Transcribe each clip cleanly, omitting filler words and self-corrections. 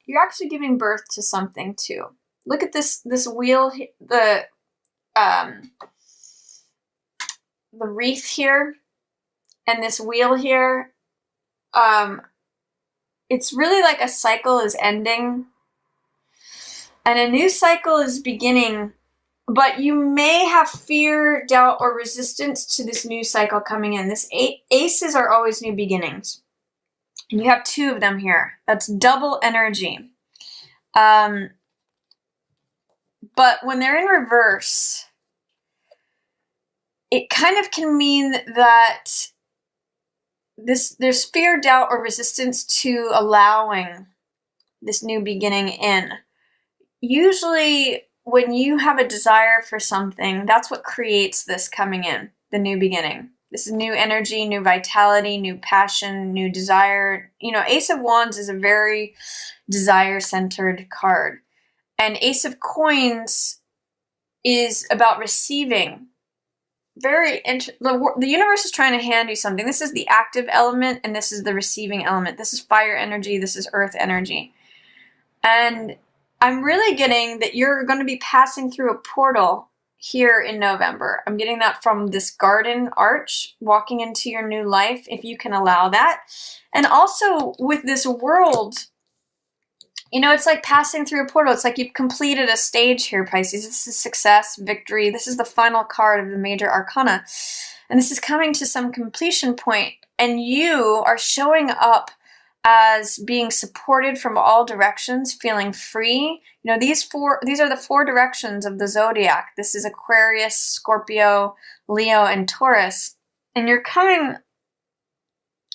you're actually giving birth to something too. Look at this wheel, um, the wreath here, and this wheel here. It's really like a cycle is ending, and a new cycle is beginning. But you may have fear, doubt, or resistance to this new cycle coming in. This aces are always new beginnings. And you have 2 of them here. That's double energy. But when they're in reverse, it kind of can mean that there's fear, doubt, or resistance to allowing this new beginning in. Usually, when you have a desire for something, that's what creates this coming in, the new beginning. This is new energy, new vitality, new passion, new desire. Ace of Wands is a very desire-centered card. And Ace of Coins is about receiving. The universe is trying to hand you something. This is the active element, and this is the receiving element. This is fire energy, this is earth energy. And I'm really getting that you're going to be passing through a portal here in November. I'm getting that from this garden arch, walking into your new life, if you can allow that. And also with this world, it's like passing through a portal. It's like you've completed a stage here, Pisces. This is success, victory. This is the final card of the major arcana. And this is coming to some completion point, and you are showing up as being supported from all directions, feeling free. These are the 4 directions of the zodiac. This is Aquarius, Scorpio, Leo, and Taurus. And I'm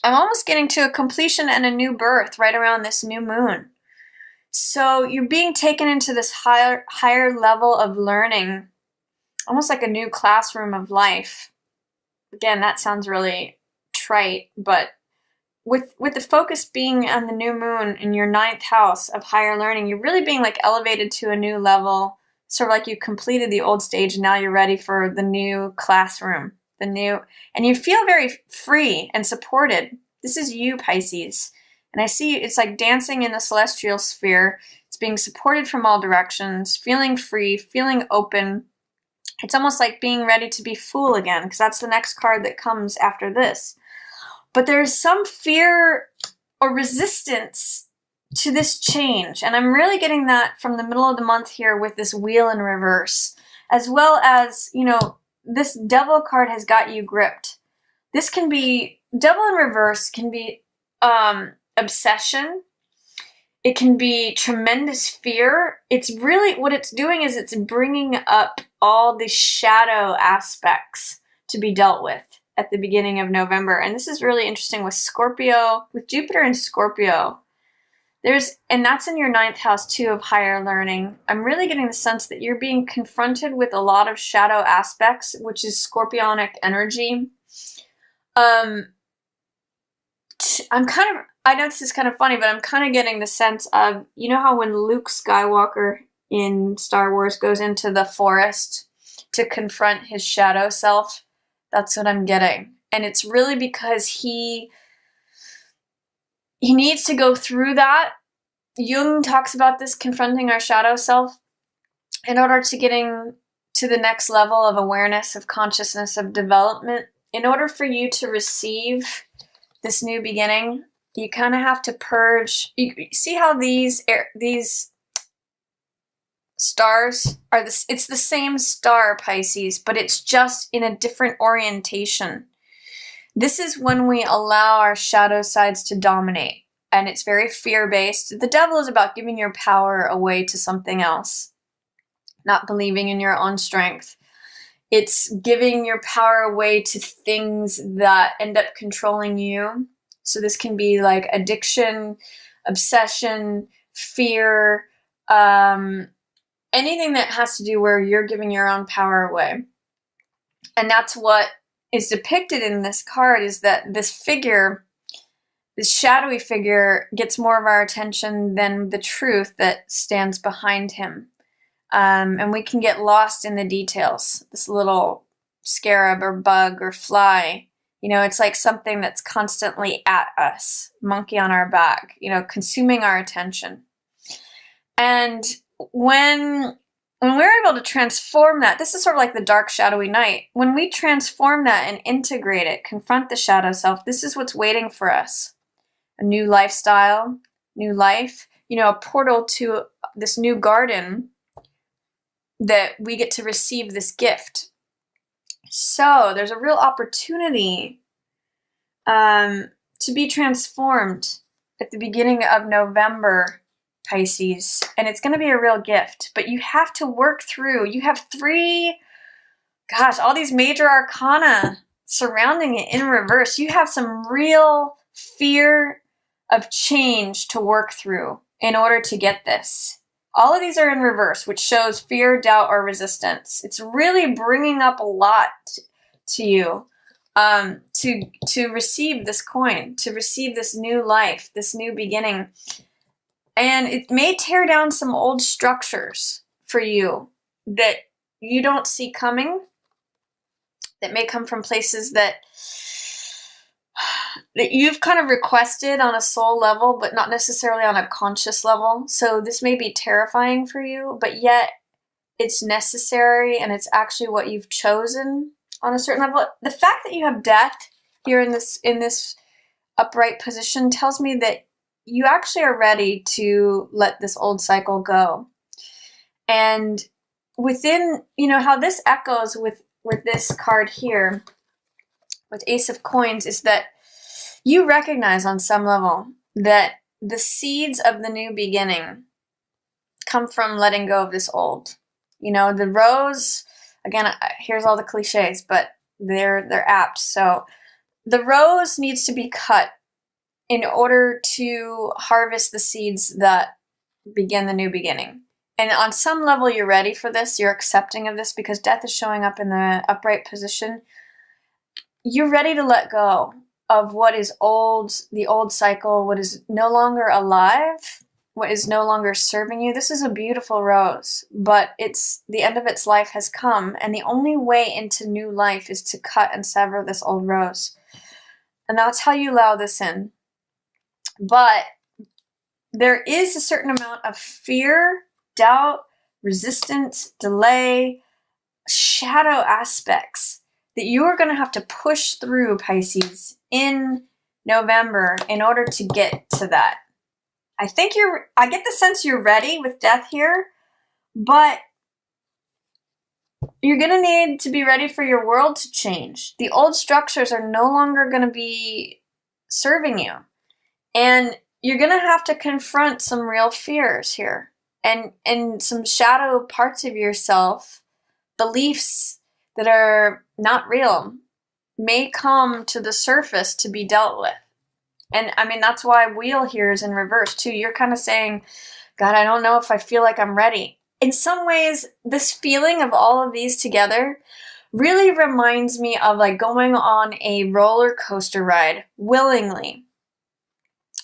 almost getting to a completion and a new birth right around this new moon. So you're being taken into this higher level of learning, almost like a new classroom of life. Again, that sounds really trite, but with the focus being on the new moon in your 9th house of higher learning, you're really being like elevated to a new level, sort of like you completed the old stage and now you're ready for the new classroom, and you feel very free and supported. This is you, Pisces. And I see it's like dancing in the celestial sphere. It's being supported from all directions, feeling free, feeling open. It's almost like being ready to be full again, because that's the next card that comes after this. But there's some fear or resistance to this change. And I'm really getting that from the middle of the month here with this wheel in reverse, as well as, this devil card has got you gripped. This can be, devil in reverse can be obsession. It can be tremendous fear. It's really, what it's doing is it's bringing up all the shadow aspects to be dealt with at the beginning of November. And this is really interesting with Scorpio, with Jupiter and Scorpio. And that's in your 9th house too of higher learning. I'm really getting the sense that you're being confronted with a lot of shadow aspects, which is scorpionic energy. I know this is kind of funny, but I'm kind of getting the sense of, how when Luke Skywalker in Star Wars goes into the forest to confront his shadow self? That's what I'm getting. And it's really because he needs to go through that. Jung talks about this, confronting our shadow self, in order to getting to the next level of awareness, of consciousness, of development. In order for you to receive this new beginning, you kind of have to purge. You see how these stars are it's the same star, Pisces, but it's just in a different orientation. This is when we allow our shadow sides to dominate, and it's very fear-based. The devil is about giving your power away to something else, not believing in your own strength. It's giving your power away to things that end up controlling you. So this can be like addiction, obsession, fear, anything that has to do where you're giving your own power away. And that's what is depicted in this card, is that this figure, this shadowy figure, gets more of our attention than the truth that stands behind him. And we can get lost in the details. This little scarab or bug or fly, it's like something that's constantly at us, monkey on our back, consuming our attention. And when we're able to transform that, this is sort of like the dark, shadowy night. When we transform that and integrate it, confront the shadow self, this is what's waiting for us. A new lifestyle, new life, a portal to this new garden that we get to receive this gift. So there's a real opportunity to be transformed at the beginning of November, Pisces, and it's going to be a real gift, but you have to work through. You have all these major arcana surrounding it in reverse. You have some real fear of change to work through in order to get this. All of these are in reverse, which shows fear, doubt, or resistance. It's really bringing up a lot to you to receive this coin, to receive this new life, this new beginning. And it may tear down some old structures for you that you don't see coming, that may come from places that you've kind of requested on a soul level, but not necessarily on a conscious level. So this may be terrifying for you, but yet it's necessary, and it's actually what you've chosen on a certain level. The fact that you have death here in this upright position tells me that you actually are ready to let this old cycle go. And within, how this echoes with this card here, with Ace of Coins, is that you recognize on some level that the seeds of the new beginning come from letting go of this old. The rose, again, here's all the cliches, but they're apt. So the rose needs to be cut in order to harvest the seeds that begin the new beginning. And on some level, you're ready for this. You're accepting of this because death is showing up in the upright position. You're ready to let go of what is old, the old cycle, what is no longer alive, what is no longer serving you. This is a beautiful rose, but the end of its life has come, and the only way into new life is to cut and sever this old rose. And that's how you allow this in. But there is a certain amount of fear, doubt, resistance, delay, shadow aspects that you are going to have to push through, Pisces, in November in order to get to that. I get the sense you're ready with death here, but you're going to need to be ready for your world to change. The old structures are no longer going to be serving you. And you're going to have to confront some real fears here and some shadow parts of yourself, beliefs that are not real may come to the surface to be dealt with. And that's why Wheel here is in reverse too. You're kind of saying, God, I don't know if I feel like I'm ready. In some ways, this feeling of all of these together really reminds me of like going on a roller coaster ride willingly.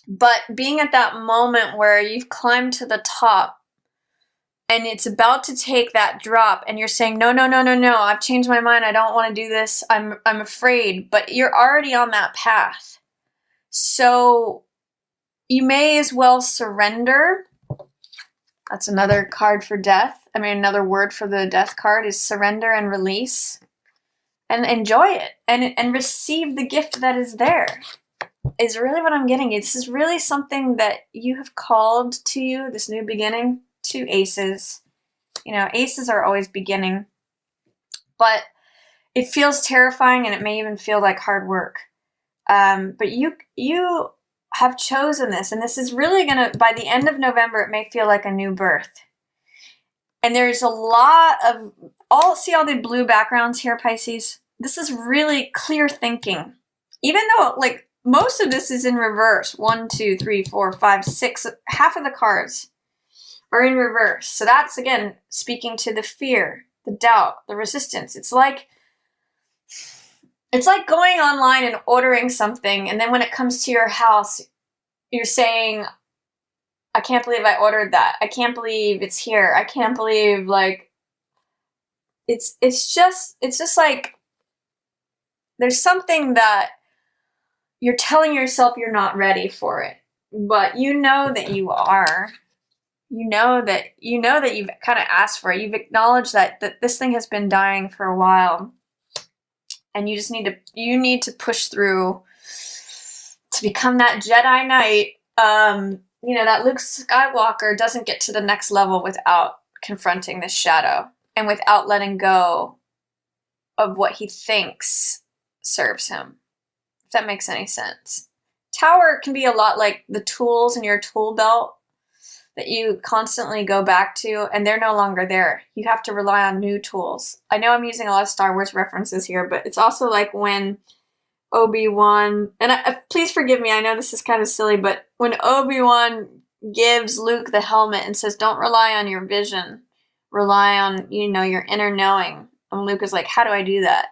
But being at that moment where you've climbed to the top and it's about to take that drop and you're saying, no, I've changed my mind. I don't want to do this. I'm afraid, but you're already on that path. So you may as well surrender. That's another card for death. Another word for the death card is surrender and release, and enjoy it and receive the gift that is there. Is really what I'm getting. This is really something that you have called to you, this new beginning. Two aces. Aces are always beginning, but it feels terrifying and it may even feel like hard work. But you have chosen this, and this is really by the end of November, it may feel like a new birth. And there's a lot of, see all the blue backgrounds here, Pisces? This is really clear thinking. Even though, most of this is in reverse. 1, 2, 3, 4, 5, 6. Half of the cards are in reverse. So that's, again, speaking to the fear, the doubt, the resistance. It's like going online and ordering something, and then when it comes to your house, you're saying, I can't believe I ordered that. I can't believe it's here. I can't believe, it's just like there's something that you're telling yourself you're not ready for it, but you know that you are. that you've kind of asked for it. You've acknowledged that this thing has been dying for a while, and you just need to push through to become that Jedi Knight. That Luke Skywalker doesn't get to the next level without confronting this shadow and without letting go of what he thinks serves him. If that makes any sense. Tower can be a lot like the tools in your tool belt that you constantly go back to, and they're no longer there. You have to rely on new tools. I know I'm using a lot of Star Wars references here, but it's also like when Obi-Wan, and please forgive me, I know this is kind of silly, but when Obi-Wan gives Luke the helmet and says, don't rely on your vision, rely on, your inner knowing. And Luke is like, how do I do that?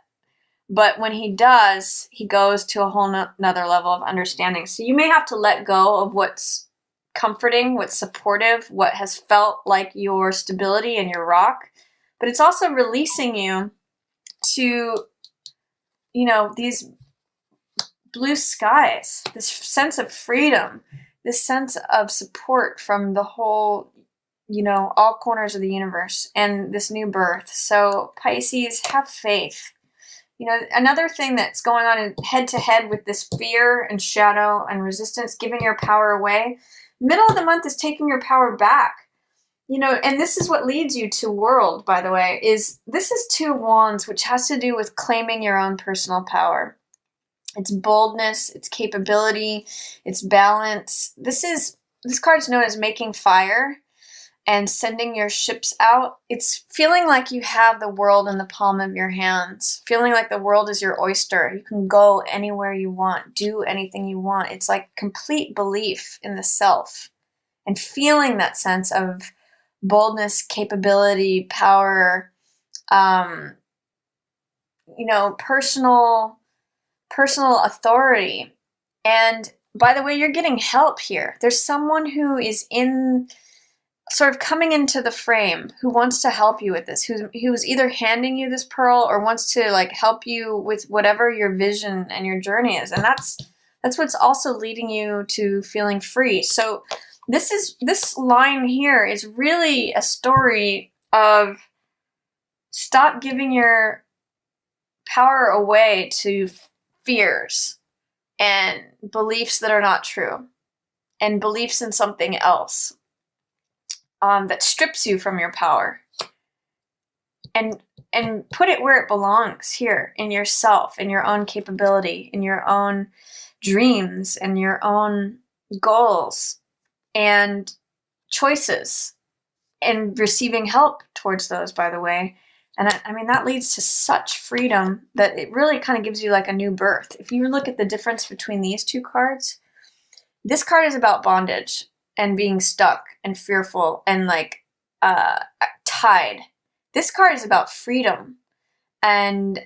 But when he does, he goes to a whole nother level of understanding. So you may have to let go of what's comforting, what's supportive, what has felt like your stability and your rock. But it's also releasing you to, these blue skies, this sense of freedom, this sense of support from the whole, all corners of the universe and this new birth. So Pisces, have faith. Another thing that's going on in head to head with this fear and shadow and resistance, giving your power away. Middle of the month is taking your power back. And this is what leads you to World, by the way, this is 2 wands, which has to do with claiming your own personal power. It's boldness, it's capability, it's balance. This card's known as making fire and sending your ships out. It's feeling like you have the world in the palm of your hands, feeling like the world is your oyster. You can go anywhere you want, do anything you want. It's like complete belief in the self and feeling that sense of boldness, capability, power, personal authority. And by the way, you're getting help here. There's someone who is sort of coming into the frame, who wants to help you with this, who's either handing you this pearl or wants to help you with whatever your vision and your journey is. And that's what's also leading you to feeling free. So this line here is really a story of stop giving your power away to fears and beliefs that are not true and beliefs in something else. That strips you from your power, and put it where it belongs, here in yourself, in your own capability, in your own dreams and your own goals and choices, and receiving help towards those, by the way. And that leads to such freedom that it really kind of gives you like a new birth. If you look at the difference between these 2 cards, this card is about bondage and being stuck and fearful and tied. This card is about freedom and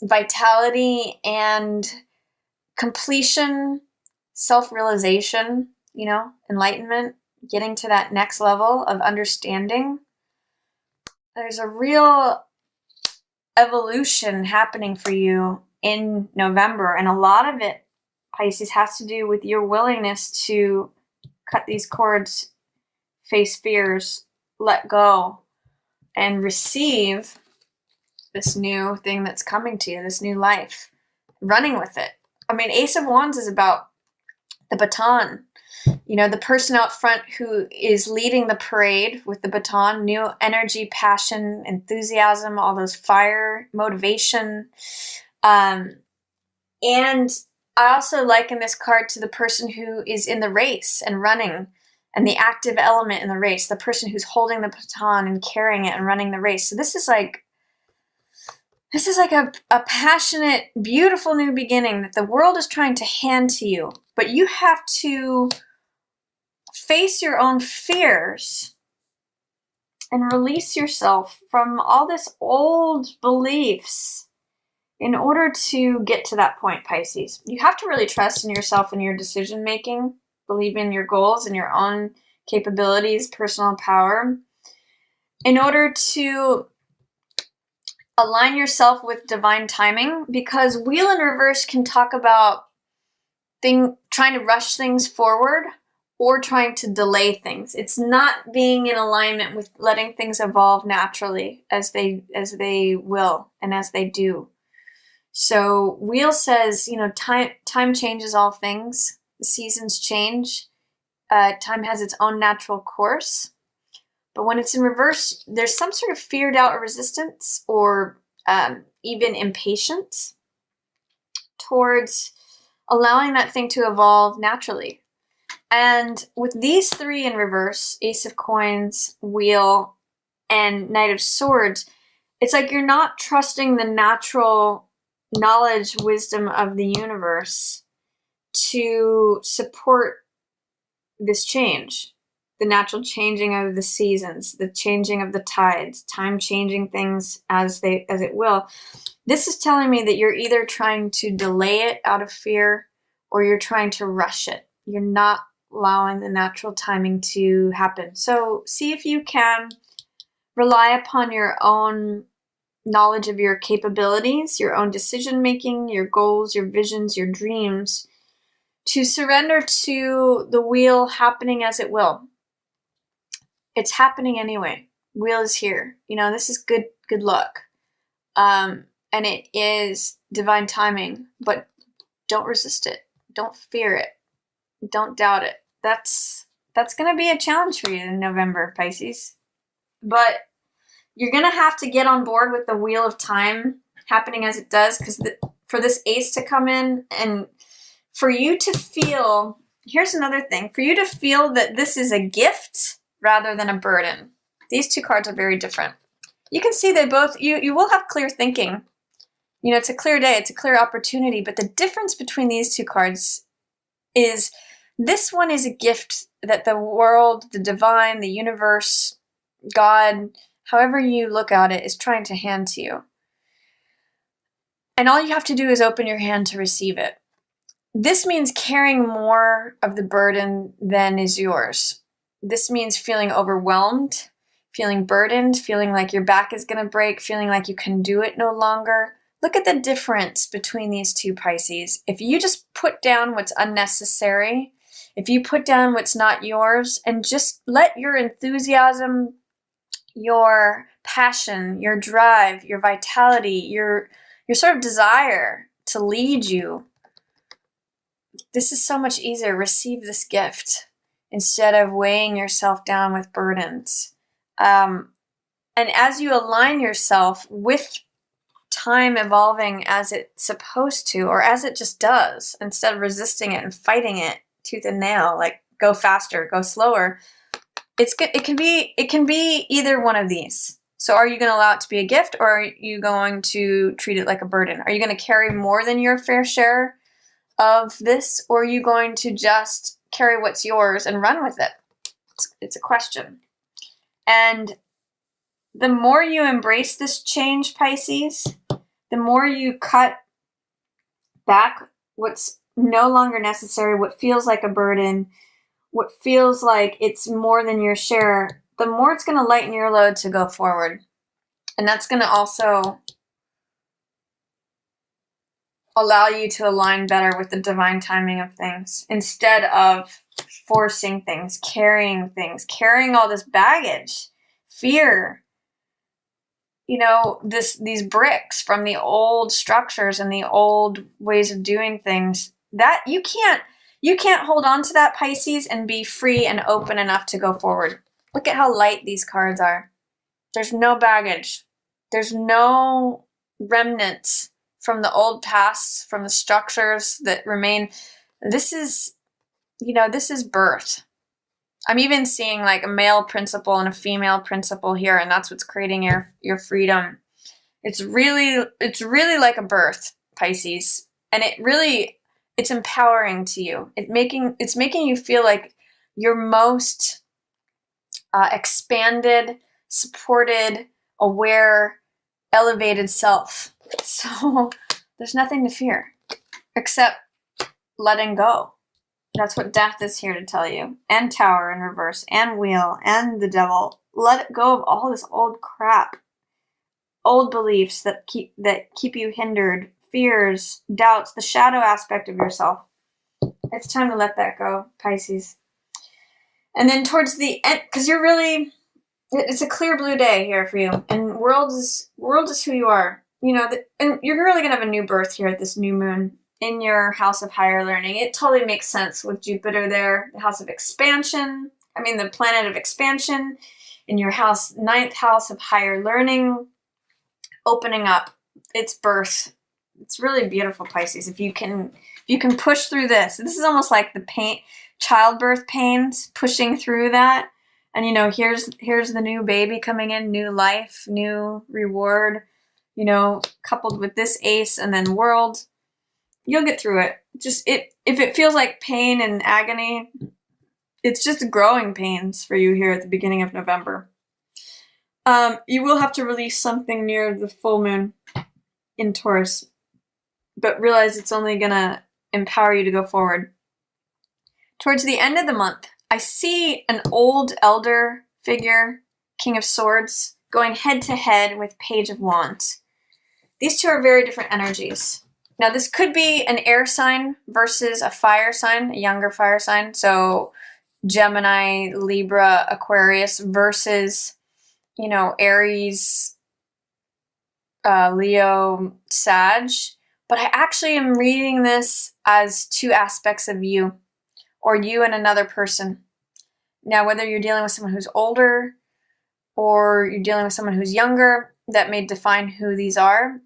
vitality and completion, self-realization, enlightenment, getting to that next level of understanding. There's a real evolution happening for you in November, and a lot of it, Pisces, has to do with your willingness to cut these cords, face fears, let go, and receive this new thing that's coming to you, this new life, running with it. Ace of Wands is about the baton, the person out front who is leading the parade with the baton, new energy, passion, enthusiasm, all those fire, motivation. And I also liken this card to the person who is in the race and running, and the active element in the race, the person who's holding the baton and carrying it and running the race. So this is like a passionate, beautiful new beginning that the world is trying to hand to you. But you have to face your own fears and release yourself from all this old beliefs in order to get to that point, Pisces. You have to really trust in yourself and your decision making, believe in your goals and your own capabilities, personal power, in order to align yourself with divine timing, because Wheel in Reverse can talk about trying to rush things forward or trying to delay things. It's not being in alignment with letting things evolve naturally as they will and as they do. So Wheel says, time changes all things. The seasons change. Time has its own natural course. But when it's in reverse, there's some sort of fear, doubt, or resistance, or even impatience towards allowing that thing to evolve naturally. And with these three in reverse, Ace of Coins, Wheel, and Knight of Swords, it's like you're not trusting the natural knowledge, wisdom of the universe to support this change. The natural changing of the seasons, the changing of the tides, time changing things as it will. This is telling me that you're either trying to delay it out of fear or you're trying to rush it. You're not allowing the natural timing to happen. So see if you can rely upon your own knowledge of your capabilities, your own decision making, your goals, your visions, your dreams, to surrender to the wheel happening as it will. It's happening anyway. Wheel is here. This is good luck. And it is divine timing, but don't resist it. Don't fear it. Don't doubt it. That's going to be a challenge for you in November, Pisces. But you're going to have to get on board with the wheel of time happening as it does, because for this ace to come in and for you to feel, here's another thing, for you to feel that this is a gift rather than a burden. These two cards are very different. You can see they both, you will have clear thinking. It's a clear day, it's a clear opportunity, but the difference between these two cards is this one is a gift that the world, the divine, the universe, God, however you look at it, is trying to hand to you. And all you have to do is open your hand to receive it. This means carrying more of the burden than is yours. This means feeling overwhelmed, feeling burdened, feeling like your back is going to break, feeling like you can do it no longer. Look at the difference between these two, Pisces. If you just put down what's unnecessary, if you put down what's not yours, and just let your enthusiasm, your passion, your drive, your vitality, your sort of desire to lead you, this is so much easier. Receive this gift instead of weighing yourself down with burdens. And as you align yourself with time evolving as it's supposed to, or as it just does, instead of resisting it and fighting it tooth and nail, like go faster, go slower, it can be either one of these. So are you going to allow it to be a gift, or are you going to treat it like a burden? Are you going to carry more than your fair share of this, or are you going to just carry what's yours and run with it? It's a question. And the more you embrace this change, Pisces, the more you cut back what's no longer necessary, what feels like a burden, what feels like it's more than your share, the more it's going to lighten your load to go forward. And that's going to also allow you to align better with the divine timing of things, instead of forcing things, carrying all this baggage, fear, these bricks from the old structures and the old ways of doing things. That you can't hold on to that, Pisces, and be free and open enough to go forward. Look at how light these cards are. There's no baggage. There's no remnants from the old past, from the structures that remain. This is birth. I'm even seeing like a male principle and a female principle here, and that's what's creating your freedom. It's really like a birth, Pisces, and it's empowering to you. It's making you feel like your most expanded, supported, aware, elevated self. So there's nothing to fear except letting go. That's what death is here to tell you. And Tower in reverse, and Wheel, and the Devil. Let go of all this old crap. Old beliefs that keep you hindered, fears, doubts, the shadow aspect of yourself. It's time to let that go, Pisces. And then towards the end, because you're really, it's a clear blue day here for you, and world is who you are. You know, and you're really gonna have a new birth here at this new moon in your house of higher learning. It totally makes sense with Jupiter there, the house of expansion. I mean, the planet of expansion in your house, ninth house of higher learning, opening up its birth. It's really beautiful, Pisces. If you can push through this. This is almost like the childbirth pains, pushing through that. And, you know, here's the new baby coming in, new life, new reward, you know, coupled with this ace and then world. You'll get through it. If it feels like pain and agony, it's just growing pains for you here at the beginning of November. You will have to release something near the full moon in Taurus, but realize it's only going to empower you to go forward. Towards the end of the month, I see an old elder figure, King of Swords, going head to head with Page of Wands. These two are very different energies. Now, this could be an air sign versus a fire sign, a younger fire sign. So Gemini, Libra, Aquarius versus, you know, Aries, Leo, Sag. But I actually am reading this as two aspects of you, or you and another person. Now, whether you're dealing with someone who's older or you're dealing with someone who's younger, that may define who these are.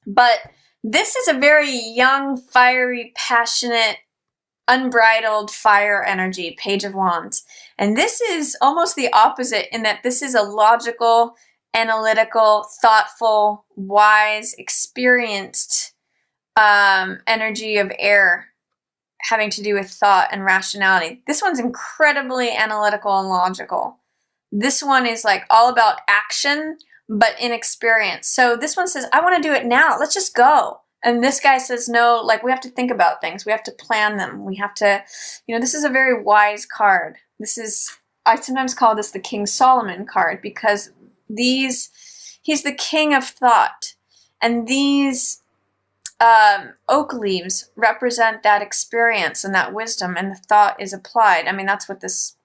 But this is a very young, fiery, passionate, unbridled fire energy, Page of Wands. And this is almost the opposite in that this is a logical, analytical, thoughtful, wise, experienced energy of air, having to do with thought and rationality. This one's incredibly analytical and logical. This one is like all about action, but inexperience. So this one says, I want to do it now. Let's just go. And this guy says, no, like we have to think about things. We have to plan them. We have to, you know, this is a very wise card. I sometimes call this the King Solomon card because he's the king of thought. And these oak leaves represent that experience and that wisdom, and the thought is applied. I mean, that's what this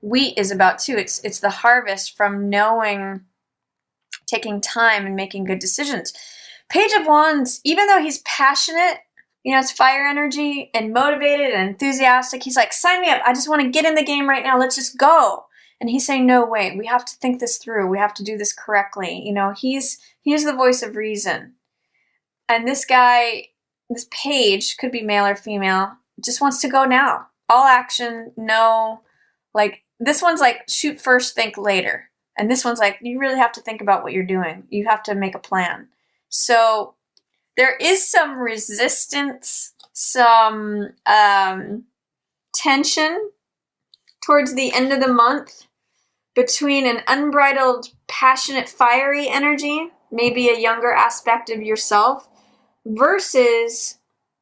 wheat is about too. It's the harvest from knowing, taking time and making good decisions. Page of Wands, even though he's passionate, you know, it's fire energy and motivated and enthusiastic. He's like, sign me up. I just want to get in the game right now. Let's just go. And he's saying, no, wait, we have to think this through. We have to do this correctly. You know, he's the voice of reason. And this guy, this page, could be male or female, just wants to go now. All action, no. Like, this one's like, shoot first, think later. And this one's like, you really have to think about what you're doing. You have to make a plan. So there is some resistance, some tension towards the end of the month between an unbridled, passionate, fiery energy, maybe a younger aspect of yourself, versus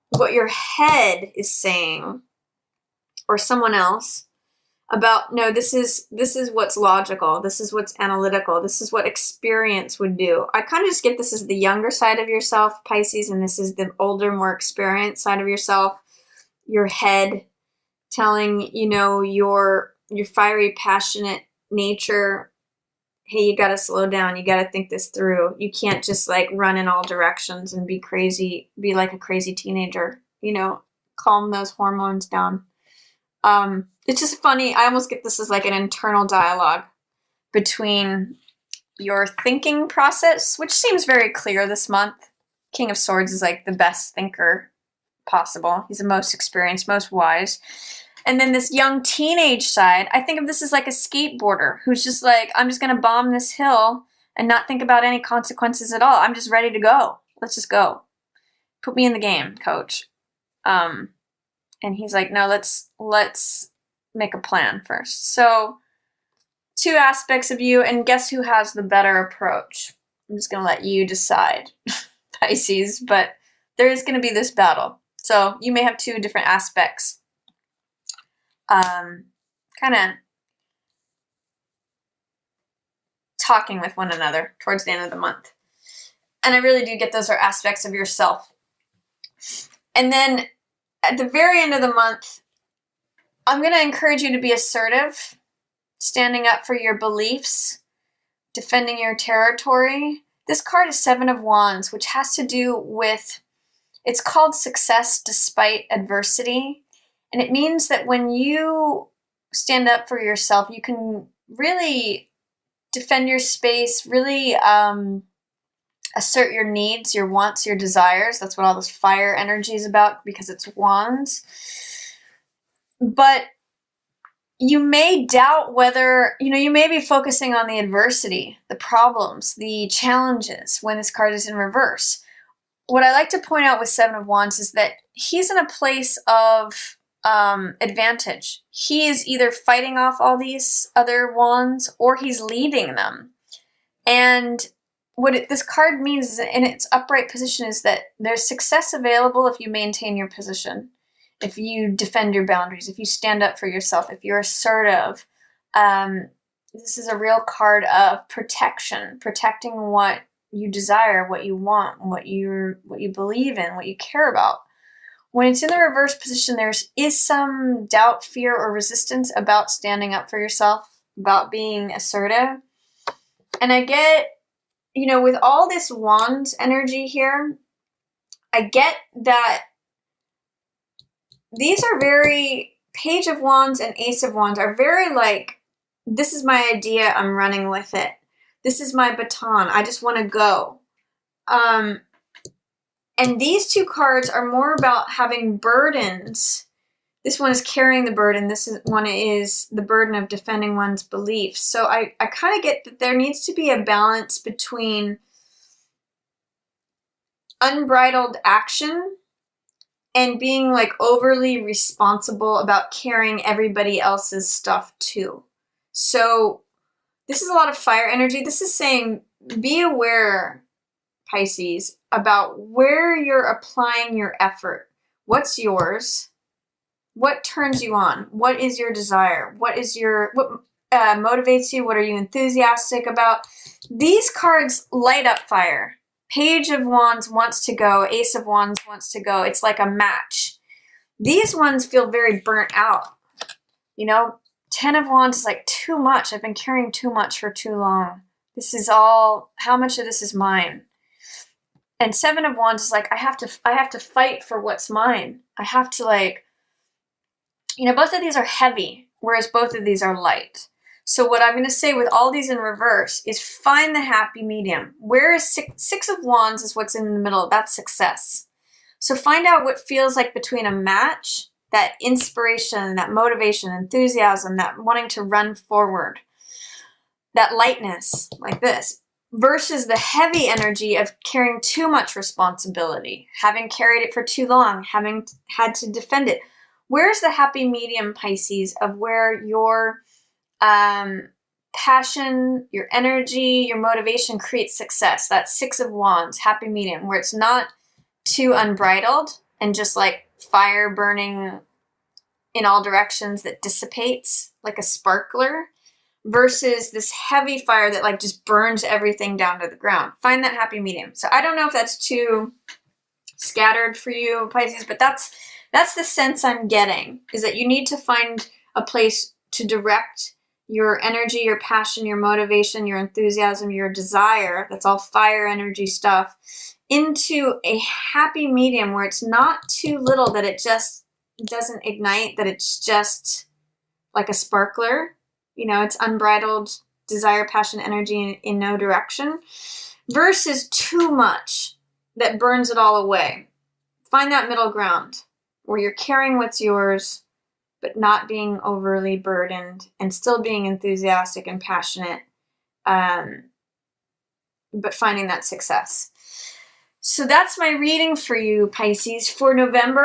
what your head is saying or someone else about, no, this is what's logical, this is what's analytical, this is what experience would do. I kind of just get this as the younger side of yourself, Pisces, and this is the older, more experienced side of yourself, your head telling, you know, your fiery, passionate nature, hey, you got to slow down. You got to think this through. You can't just like run in all directions and be crazy, be like a crazy teenager, you know, calm those hormones down. It's just funny. I almost get this as like an internal dialogue between your thinking process, which seems very clear this month. King of Swords is like the best thinker possible. He's the most experienced, most wise. And then this young teenage side, I think of this as like a skateboarder who's just like, I'm just going to bomb this hill and not think about any consequences at all. I'm just ready to go. Let's just go. Put me in the game, coach. And he's like, no, let's make a plan first. So two aspects of you, and guess who has the better approach? I'm just going to let you decide, Pisces, but there is going to be this battle. So you may have two different aspects. Kind of talking with one another towards the end of the month. And I really do get those are aspects of yourself. And then at the very end of the month, I'm going to encourage you to be assertive, standing up for your beliefs, defending your territory. This card is Seven of Wands, which has to do with, it's called success despite adversity. And it means that when you stand up for yourself, you can really defend your space, really assert your needs, your wants, your desires. That's what all this fire energy is about, because it's wands. But you may doubt whether, you may be focusing on the adversity, the problems, the challenges when this card is in reverse. What I like to point out with Seven of Wands is that he's in a place of advantage. He is either fighting off all these other wands or he's leading them. And what this card means is, in its upright position, is that there's success available if you maintain your position, if you defend your boundaries, if you stand up for yourself, if you're assertive. This is a real card of protection, protecting what you desire, what you want, what you believe in, what you care about. When it's in the reverse position, there is some doubt, fear, or resistance about standing up for yourself, about being assertive. And I get, with all this wands energy here, I get that these are very, Page of Wands and Ace of Wands are very like, this is my idea, I'm running with it. This is my baton, I just want to go. And these two cards are more about having burdens. This one is carrying the burden. One is the burden of defending one's beliefs. So I kind of get that there needs to be a balance between unbridled action and being like overly responsible about carrying everybody else's stuff too. So this is a lot of fire energy. This is saying, be aware, Pisces, about where you're applying your effort. What's yours? What turns you on? What is your desire? What motivates you? What are you enthusiastic about? These cards light up fire. Page of Wands wants to go. Ace of Wands wants to go. It's like a match. These ones feel very burnt out. 10 of Wands is like too much. I've been carrying too much for too long. This is all, how much of this is mine? And 7 of Wands is like, I have to fight for what's mine. I have to both of these are heavy, whereas both of these are light. So what I'm going to say with all these in reverse is find the happy medium. Whereas 6 of Wands is what's in the middle, that's success. So find out what feels like between a match, that inspiration, that motivation, enthusiasm, that wanting to run forward, that lightness like this, versus the heavy energy of carrying too much responsibility, having carried it for too long, having had to defend it. Where's the happy medium, Pisces, of where your passion, your energy, your motivation creates success? That's 6 of Wands, happy medium, where it's not too unbridled and just like fire burning in all directions that dissipates like a sparkler, versus this heavy fire that like just burns everything down to the ground. Find that happy medium. So I don't know if that's too scattered for you, Pisces, but that's the sense I'm getting, is that you need to find a place to direct your energy, your passion, your motivation, your enthusiasm, your desire, that's all fire energy stuff, into a happy medium where it's not too little that it just doesn't ignite, that it's just like a sparkler. It's unbridled desire, passion, energy in no direction, versus too much that burns it all away. Find that middle ground where you're carrying what's yours, but not being overly burdened and still being enthusiastic and passionate, but finding that success. So that's my reading for you, Pisces, for November.